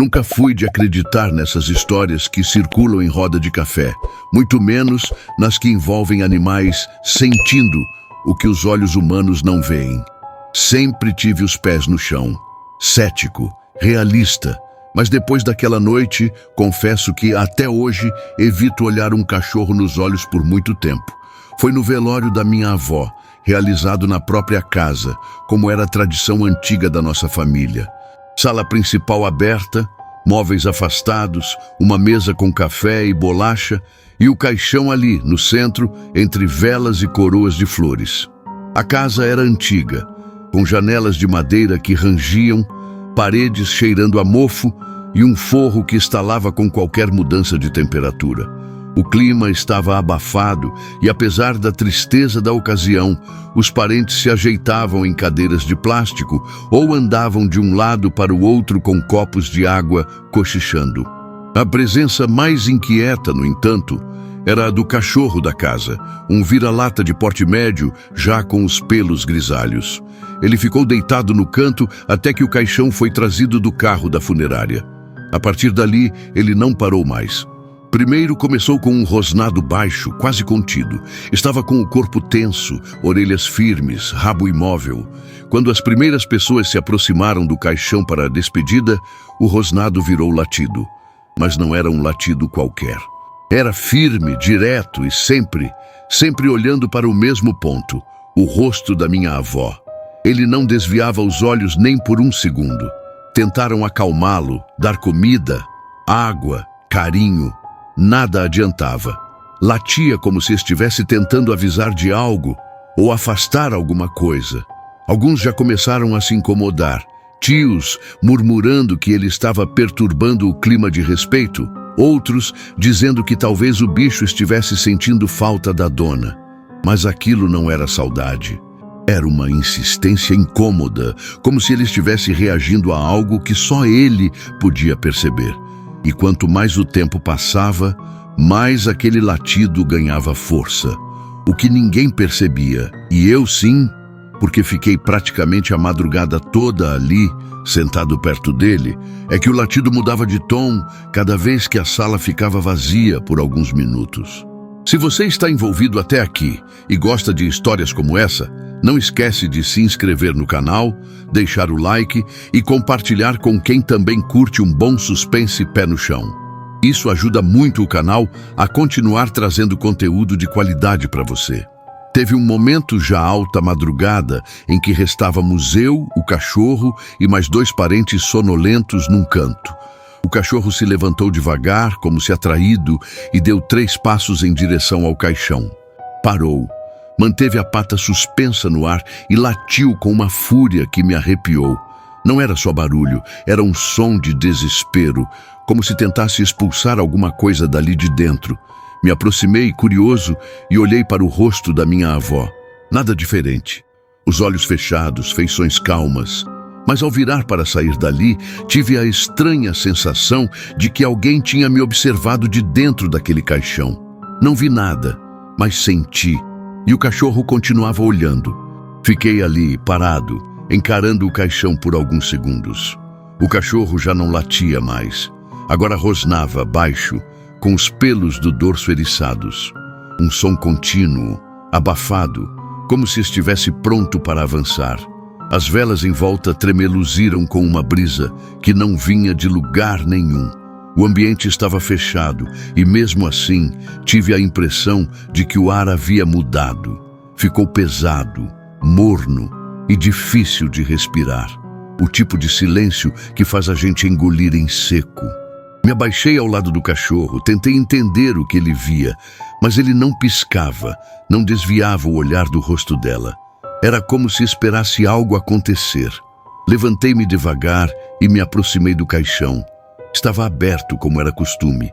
Nunca fui de acreditar nessas histórias que circulam em roda de café, muito menos nas que envolvem animais sentindo o que os olhos humanos não veem. Sempre tive os pés no chão, cético, realista, mas depois daquela noite, confesso que até hoje evito olhar um cachorro nos olhos por muito tempo. Foi no velório da minha avó, realizado na própria casa, como era a tradição antiga da nossa família. Sala principal aberta, móveis afastados, uma mesa com café e bolacha e o caixão ali, no centro, entre velas e coroas de flores. A casa era antiga, com janelas de madeira que rangiam, paredes cheirando a mofo e um forro que estalava com qualquer mudança de temperatura. O clima estava abafado e, apesar da tristeza da ocasião, os parentes se ajeitavam em cadeiras de plástico ou andavam de um lado para o outro com copos de água, cochichando. A presença mais inquieta, no entanto, era a do cachorro da casa, um vira-lata de porte médio, já com os pelos grisalhos. Ele ficou deitado no canto até que o caixão foi trazido do carro da funerária. A partir dali, ele não parou mais. Primeiro começou com um rosnado baixo, quase contido. Estava com o corpo tenso, orelhas firmes, rabo imóvel. Quando as primeiras pessoas se aproximaram do caixão para a despedida, o rosnado virou latido. Mas não era um latido qualquer. Era firme, direto e sempre olhando para o mesmo ponto, o rosto da minha avó. Ele não desviava os olhos nem por um segundo. Tentaram acalmá-lo, dar comida, água, carinho. Nada adiantava. Latia como se estivesse tentando avisar de algo ou afastar alguma coisa. Alguns já começaram a se incomodar. Tios murmurando que ele estava perturbando o clima de respeito. Outros dizendo que talvez o bicho estivesse sentindo falta da dona. Mas aquilo não era saudade. Era uma insistência incômoda, como se ele estivesse reagindo a algo que só ele podia perceber. E quanto mais o tempo passava, mais aquele latido ganhava força. O que ninguém percebia, e eu sim, porque fiquei praticamente a madrugada toda ali, sentado perto dele, é que o latido mudava de tom cada vez que a sala ficava vazia por alguns minutos. Se você está envolvido até aqui e gosta de histórias como essa, não esquece de se inscrever no canal, deixar o like e compartilhar com quem também curte um bom suspense pé no chão. Isso ajuda muito o canal a continuar trazendo conteúdo de qualidade para você. Teve um momento já alta madrugada em que restávamos eu, o cachorro e mais 2 parentes sonolentos num canto. O cachorro se levantou devagar, como se atraído, e deu 3 passos em direção ao caixão. Parou. Manteve a pata suspensa no ar e latiu com uma fúria que me arrepiou. Não era só barulho, era um som de desespero, como se tentasse expulsar alguma coisa dali de dentro. Me aproximei, curioso, e olhei para o rosto da minha avó. Nada diferente. Os olhos fechados, feições calmas. Mas ao virar para sair dali, tive a estranha sensação de que alguém tinha me observado de dentro daquele caixão. Não vi nada, mas senti. E o cachorro continuava olhando. Fiquei ali, parado, encarando o caixão por alguns segundos. O cachorro já não latia mais. Agora rosnava baixo, com os pelos do dorso eriçados. Um som contínuo, abafado, como se estivesse pronto para avançar. As velas em volta tremeluziram com uma brisa que não vinha de lugar nenhum. O ambiente estava fechado e, mesmo assim, tive a impressão de que o ar havia mudado. Ficou pesado, morno e difícil de respirar. O tipo de silêncio que faz a gente engolir em seco. Me abaixei ao lado do cachorro, tentei entender o que ele via, mas ele não piscava, não desviava o olhar do rosto dela. Era como se esperasse algo acontecer. Levantei-me devagar e me aproximei do caixão. Estava aberto, como era costume.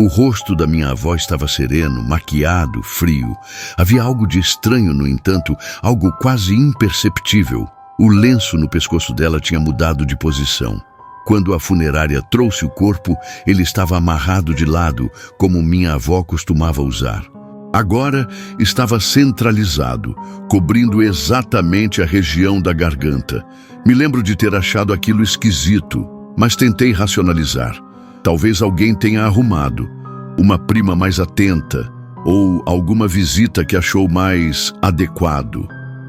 O rosto da minha avó estava sereno, maquiado, frio. Havia algo de estranho, no entanto, algo quase imperceptível. O lenço no pescoço dela tinha mudado de posição. Quando a funerária trouxe o corpo, ele estava amarrado de lado, como minha avó costumava usar. Agora estava centralizado, cobrindo exatamente a região da garganta. Me lembro de ter achado aquilo esquisito. Mas tentei racionalizar. Talvez alguém tenha arrumado, uma prima mais atenta, ou alguma visita que achou mais adequado.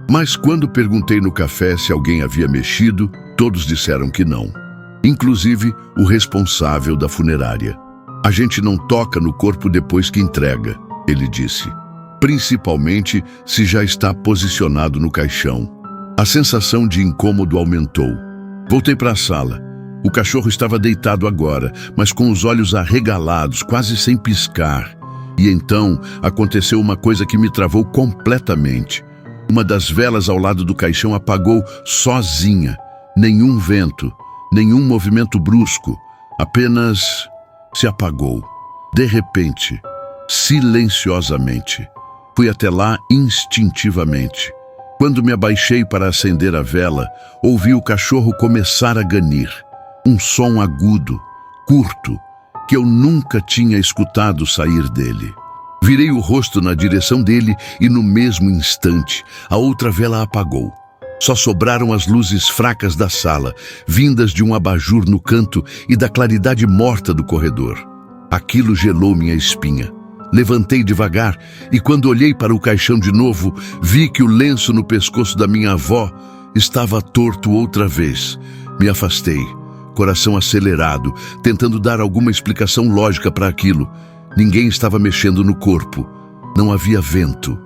Mas quando perguntei no café se alguém havia mexido, todos disseram que não. Inclusive o responsável da funerária. A gente não toca no corpo depois que entrega, ele disse. Principalmente se já está posicionado no caixão. A sensação de incômodo aumentou. Voltei para a sala. O cachorro estava deitado agora, mas com os olhos arregalados, quase sem piscar. E então aconteceu uma coisa que me travou completamente. Uma das velas ao lado do caixão apagou sozinha. Nenhum vento, nenhum movimento brusco. Apenas se apagou. De repente, silenciosamente. Fui até lá instintivamente. Quando me abaixei para acender a vela, ouvi o cachorro começar a ganir. Um som agudo, curto, que eu nunca tinha escutado sair dele. Virei o rosto na direção dele e no mesmo instante, a outra vela apagou. Só sobraram as luzes fracas da sala, vindas de um abajur no canto e da claridade morta do corredor. Aquilo gelou minha espinha. Levantei devagar e quando olhei para o caixão de novo, vi que o lenço no pescoço da minha avó estava torto outra vez. Me afastei, coração acelerado, tentando dar alguma explicação lógica para aquilo. Ninguém estava mexendo no corpo. Não havia vento.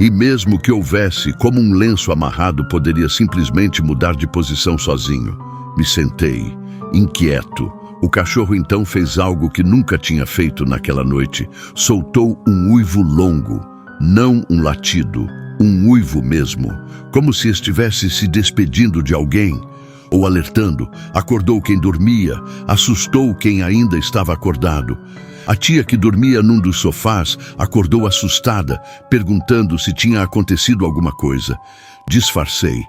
E mesmo que houvesse, como um lenço amarrado poderia simplesmente mudar de posição sozinho. Me sentei, inquieto. O cachorro então fez algo que nunca tinha feito naquela noite. Soltou um uivo longo, não um latido, um uivo mesmo, como se estivesse se despedindo de alguém, ou alertando. Acordou quem dormia, assustou quem ainda estava acordado. A tia que dormia num dos sofás acordou assustada, perguntando se tinha acontecido alguma coisa. Disfarcei.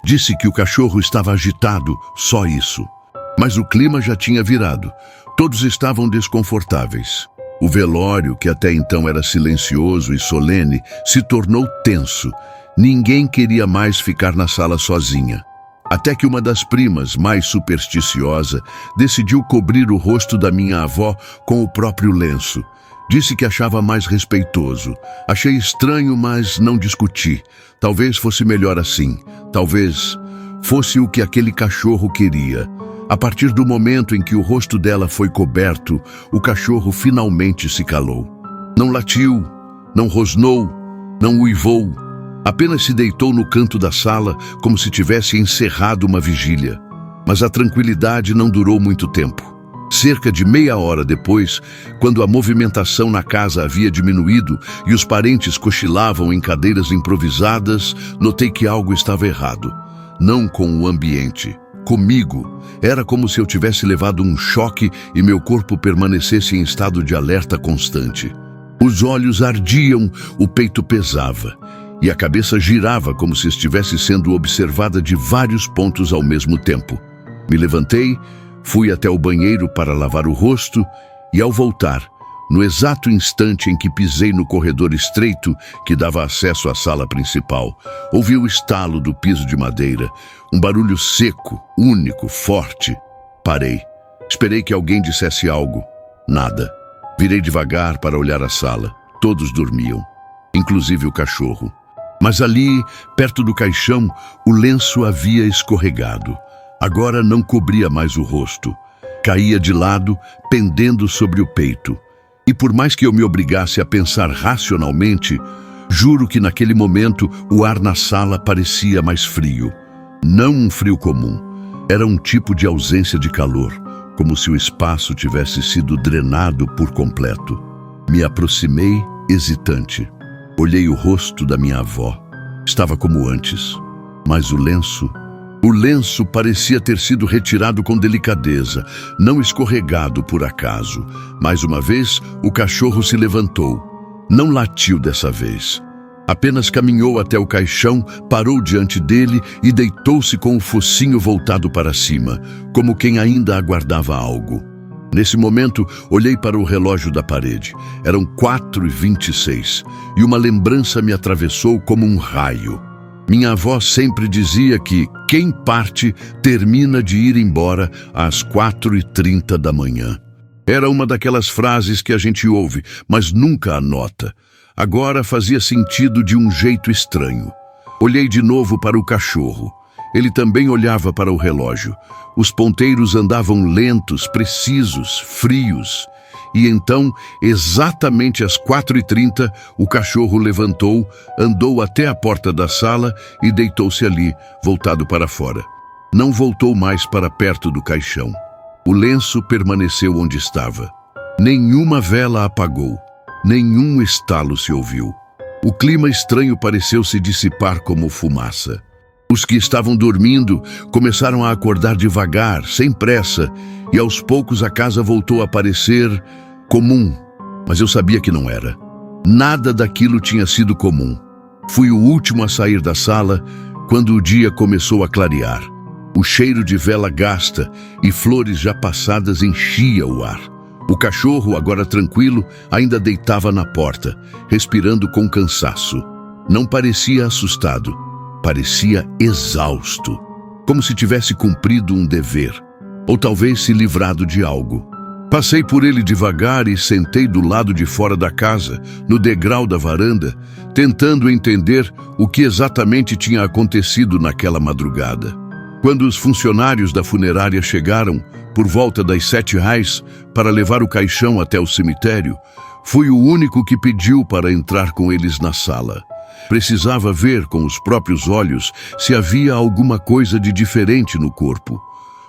Disse que o cachorro estava agitado, só isso. Mas o clima já tinha virado. Todos estavam desconfortáveis. O velório, que até então era silencioso e solene, se tornou tenso. Ninguém queria mais ficar na sala sozinha. Até que uma das primas, mais supersticiosa, decidiu cobrir o rosto da minha avó com o próprio lenço. Disse que achava mais respeitoso. Achei estranho, mas não discuti. Talvez fosse melhor assim. Talvez fosse o que aquele cachorro queria. A partir do momento em que o rosto dela foi coberto, o cachorro finalmente se calou. Não latiu, não rosnou, não uivou. Apenas se deitou no canto da sala como se tivesse encerrado uma vigília. Mas a tranquilidade não durou muito tempo. Cerca de meia hora depois, quando a movimentação na casa havia diminuído e os parentes cochilavam em cadeiras improvisadas, notei que algo estava errado. Não com o ambiente. Comigo, era como se eu tivesse levado um choque e meu corpo permanecesse em estado de alerta constante. Os olhos ardiam, o peito pesava e a cabeça girava como se estivesse sendo observada de vários pontos ao mesmo tempo. Me levantei, fui até o banheiro para lavar o rosto e ao voltar, no exato instante em que pisei no corredor estreito que dava acesso à sala principal, ouvi o estalo do piso de madeira, um barulho seco, único, forte. Parei. Esperei que alguém dissesse algo. Nada. Virei devagar para olhar a sala. Todos dormiam, inclusive o cachorro. Mas ali, perto do caixão, o lenço havia escorregado. Agora não cobria mais o rosto. Caía de lado, pendendo sobre o peito. E por mais que eu me obrigasse a pensar racionalmente, juro que naquele momento o ar na sala parecia mais frio. Não um frio comum. Era um tipo de ausência de calor, como se o espaço tivesse sido drenado por completo. Me aproximei, hesitante. Olhei o rosto da minha avó. Estava como antes, mas o lenço parecia ter sido retirado com delicadeza, não escorregado por acaso. Mais uma vez, o cachorro se levantou. Não latiu dessa vez. Apenas caminhou até o caixão, parou diante dele e deitou-se com o focinho voltado para cima, como quem ainda aguardava algo. Nesse momento, olhei para o relógio da parede. Eram 4h26 e uma lembrança me atravessou como um raio. Minha avó sempre dizia que quem parte termina de ir embora às 4h30 da manhã. Era uma daquelas frases que a gente ouve, mas nunca anota. Agora fazia sentido de um jeito estranho. Olhei de novo para o cachorro. Ele também olhava para o relógio. Os ponteiros andavam lentos, precisos, frios. E então, exatamente às 4h30, o cachorro levantou, andou até a porta da sala e deitou-se ali, voltado para fora. Não voltou mais para perto do caixão. O lenço permaneceu onde estava. Nenhuma vela apagou. Nenhum estalo se ouviu. O clima estranho pareceu se dissipar como fumaça. Os que estavam dormindo começaram a acordar devagar, sem pressa, e aos poucos a casa voltou a parecer comum, mas eu sabia que não era. Nada daquilo tinha sido comum. Fui o último a sair da sala quando o dia começou a clarear. O cheiro de vela gasta e flores já passadas enchia o ar. O cachorro, agora tranquilo, ainda deitava na porta, respirando com cansaço. Não parecia assustado, parecia exausto, como se tivesse cumprido um dever, ou talvez se livrado de algo. Passei por ele devagar e sentei do lado de fora da casa, no degrau da varanda, tentando entender o que exatamente tinha acontecido naquela madrugada. Quando os funcionários da funerária chegaram, por volta das 7h, para levar o caixão até o cemitério, fui o único que pediu para entrar com eles na sala. Precisava ver com os próprios olhos se havia alguma coisa de diferente no corpo.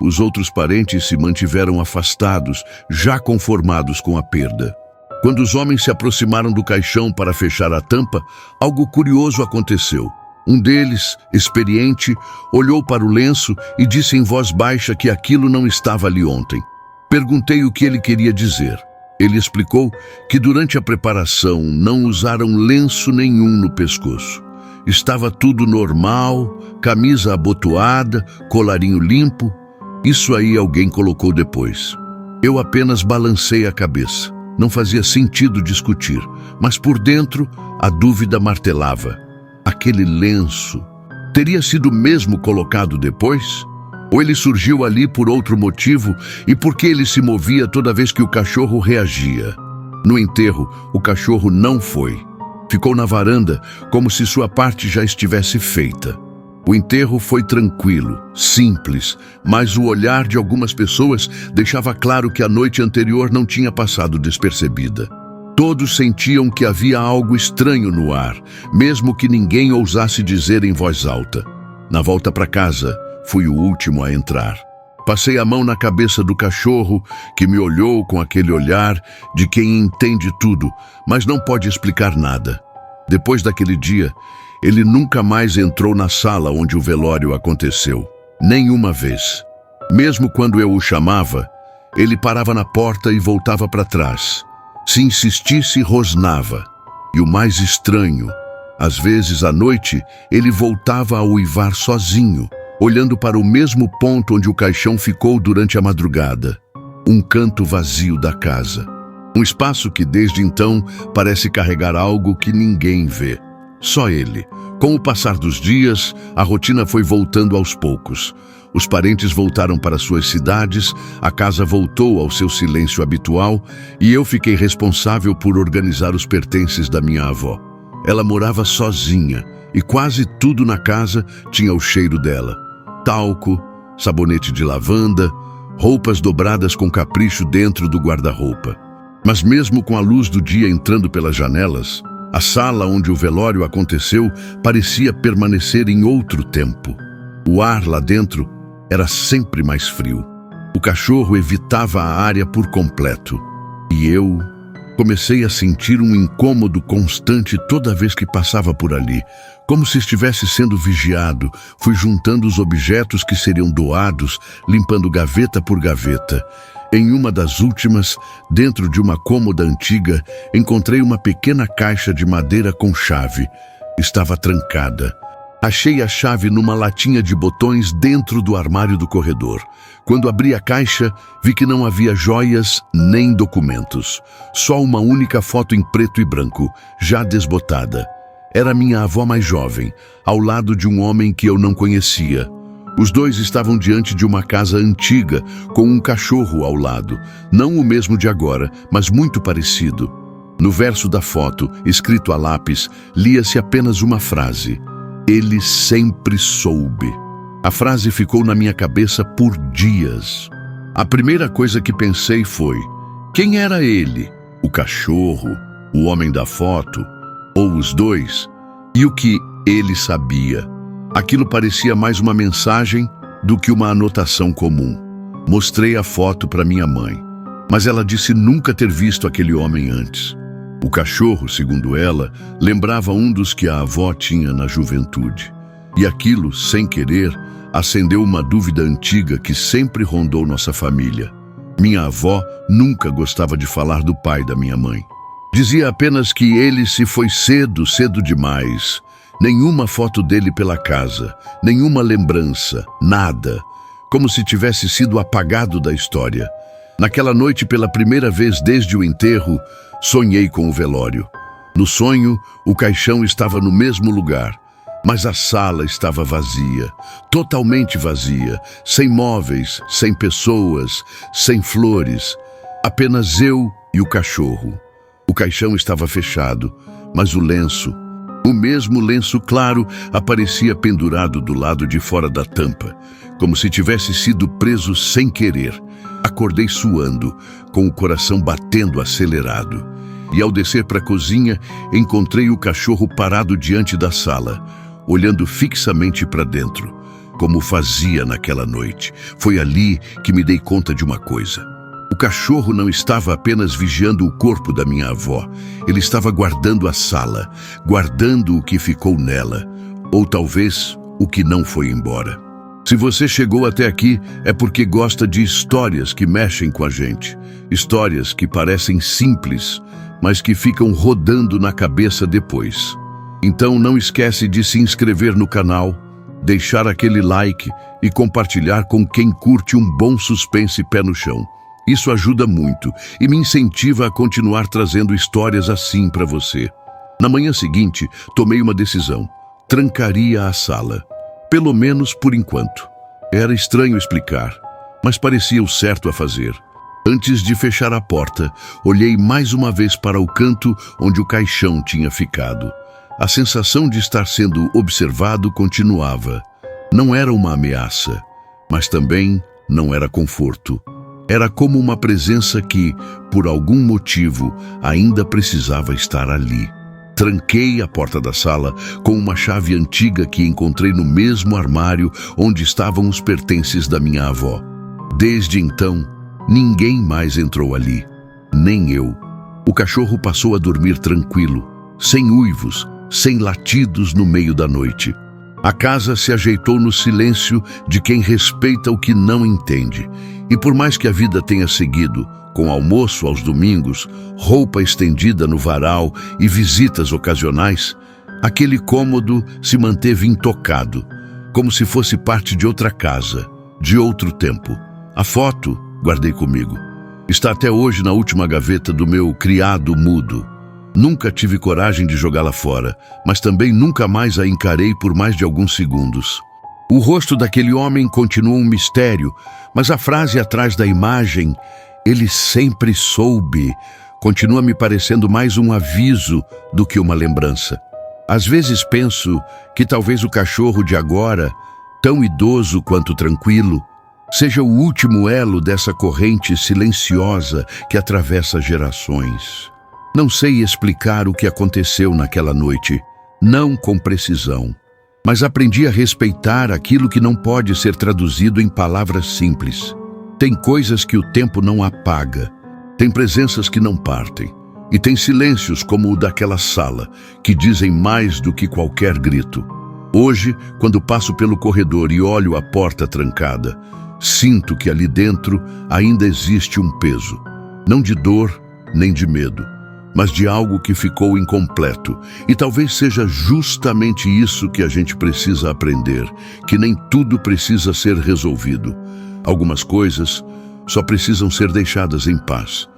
Os outros parentes se mantiveram afastados, já conformados com a perda. Quando os homens se aproximaram do caixão para fechar a tampa, algo curioso aconteceu. Um deles, experiente, olhou para o lenço e disse em voz baixa que aquilo não estava ali ontem. Perguntei o que ele queria dizer. Ele explicou que durante a preparação não usaram lenço nenhum no pescoço. Estava tudo normal, camisa abotoada, colarinho limpo. Isso aí alguém colocou depois. Eu apenas balancei a cabeça. Não fazia sentido discutir, mas por dentro a dúvida martelava. Aquele lenço teria sido mesmo colocado depois? Ou ele surgiu ali por outro motivo e porque ele se movia toda vez que o cachorro reagia? No enterro, o cachorro não foi. Ficou na varanda como se sua parte já estivesse feita. O enterro foi tranquilo, simples, mas o olhar de algumas pessoas deixava claro que a noite anterior não tinha passado despercebida. Todos sentiam que havia algo estranho no ar, mesmo que ninguém ousasse dizer em voz alta. Na volta para casa, fui o último a entrar. Passei a mão na cabeça do cachorro, que me olhou com aquele olhar de quem entende tudo, mas não pode explicar nada. Depois daquele dia, ele nunca mais entrou na sala onde o velório aconteceu. Nenhuma vez. Mesmo quando eu o chamava, ele parava na porta e voltava para trás. Se insistisse, rosnava. E o mais estranho, às vezes à noite, ele voltava a uivar sozinho, olhando para o mesmo ponto onde o caixão ficou durante a madrugada. Um canto vazio da casa. Um espaço que desde então parece carregar algo que ninguém vê. Só ele. Com o passar dos dias, a rotina foi voltando aos poucos. Os parentes voltaram para suas cidades, a casa voltou ao seu silêncio habitual e eu fiquei responsável por organizar os pertences da minha avó. Ela morava sozinha e quase tudo na casa tinha o cheiro dela. Talco, sabonete de lavanda, roupas dobradas com capricho dentro do guarda-roupa. Mas mesmo com a luz do dia entrando pelas janelas, a sala onde o velório aconteceu parecia permanecer em outro tempo. O ar lá dentro era sempre mais frio. O cachorro evitava a área por completo. E eu comecei a sentir um incômodo constante toda vez que passava por ali, como se estivesse sendo vigiado. Fui juntando os objetos que seriam doados, limpando gaveta por gaveta. Em uma das últimas, dentro de uma cômoda antiga, encontrei uma pequena caixa de madeira com chave. Estava trancada. Achei a chave numa latinha de botões dentro do armário do corredor. Quando abri a caixa, vi que não havia joias nem documentos. Só uma única foto em preto e branco, já desbotada. Era minha avó mais jovem, ao lado de um homem que eu não conhecia. Os dois estavam diante de uma casa antiga, com um cachorro ao lado. Não o mesmo de agora, mas muito parecido. No verso da foto, escrito a lápis, lia-se apenas uma frase: "Ele sempre soube". A frase ficou na minha cabeça por dias. A primeira coisa que pensei foi: quem era ele? O cachorro? O homem da foto? Ou os dois? E o que ele sabia? Aquilo parecia mais uma mensagem do que uma anotação comum. Mostrei a foto para minha mãe, mas ela disse nunca ter visto aquele homem antes. O cachorro, segundo ela, lembrava um dos que a avó tinha na juventude. E aquilo, sem querer, acendeu uma dúvida antiga que sempre rondou nossa família. Minha avó nunca gostava de falar do pai da minha mãe. Dizia apenas que ele se foi cedo, cedo demais. Nenhuma foto dele pela casa, nenhuma lembrança, nada. Como se tivesse sido apagado da história. Naquela noite, pela primeira vez desde o enterro, sonhei com o velório. No sonho, o caixão estava no mesmo lugar, mas a sala estava vazia, totalmente vazia, sem móveis, sem pessoas, sem flores, apenas eu e o cachorro. O caixão estava fechado, mas o lenço, o mesmo lenço claro, aparecia pendurado do lado de fora da tampa, como se tivesse sido preso sem querer. Acordei suando, com o coração batendo acelerado. E ao descer para a cozinha, encontrei o cachorro parado diante da sala, olhando fixamente para dentro, como fazia naquela noite. Foi ali que me dei conta de uma coisa. O cachorro não estava apenas vigiando o corpo da minha avó. Ele estava guardando a sala, guardando o que ficou nela, ou talvez o que não foi embora. Se você chegou até aqui, é porque gosta de histórias que mexem com a gente. Histórias que parecem simples, mas que ficam rodando na cabeça depois. Então não esquece de se inscrever no canal, deixar aquele like e compartilhar com quem curte um bom suspense pé no chão. Isso ajuda muito e me incentiva a continuar trazendo histórias assim para você. Na manhã seguinte, tomei uma decisão. Trancaria a sala. Pelo menos por enquanto. Era estranho explicar, mas parecia o certo a fazer. Antes de fechar a porta, olhei mais uma vez para o canto onde o caixão tinha ficado. A sensação de estar sendo observado continuava. Não era uma ameaça, mas também não era conforto. Era como uma presença que, por algum motivo, ainda precisava estar ali. Tranquei a porta da sala com uma chave antiga que encontrei no mesmo armário onde estavam os pertences da minha avó. Desde então, ninguém mais entrou ali, nem eu. O cachorro passou a dormir tranquilo, sem uivos, sem latidos no meio da noite. A casa se ajeitou no silêncio de quem respeita o que não entende. E por mais que a vida tenha seguido, com almoço aos domingos, roupa estendida no varal e visitas ocasionais, aquele cômodo se manteve intocado, como se fosse parte de outra casa, de outro tempo. A foto guardei comigo. Está até hoje na última gaveta do meu criado mudo. Nunca tive coragem de jogá-la fora, mas também nunca mais a encarei por mais de alguns segundos. O rosto daquele homem continua um mistério, mas a frase atrás da imagem, "ele sempre soube", continua me parecendo mais um aviso do que uma lembrança. Às vezes penso que talvez o cachorro de agora, tão idoso quanto tranquilo, seja o último elo dessa corrente silenciosa que atravessa gerações. Não sei explicar o que aconteceu naquela noite, não com precisão, mas aprendi a respeitar aquilo que não pode ser traduzido em palavras simples. Tem coisas que o tempo não apaga, tem presenças que não partem, e tem silêncios como o daquela sala, que dizem mais do que qualquer grito. Hoje, quando passo pelo corredor e olho a porta trancada, sinto que ali dentro ainda existe um peso, não de dor nem de medo, mas de algo que ficou incompleto. E talvez seja justamente isso que a gente precisa aprender, que nem tudo precisa ser resolvido. Algumas coisas só precisam ser deixadas em paz.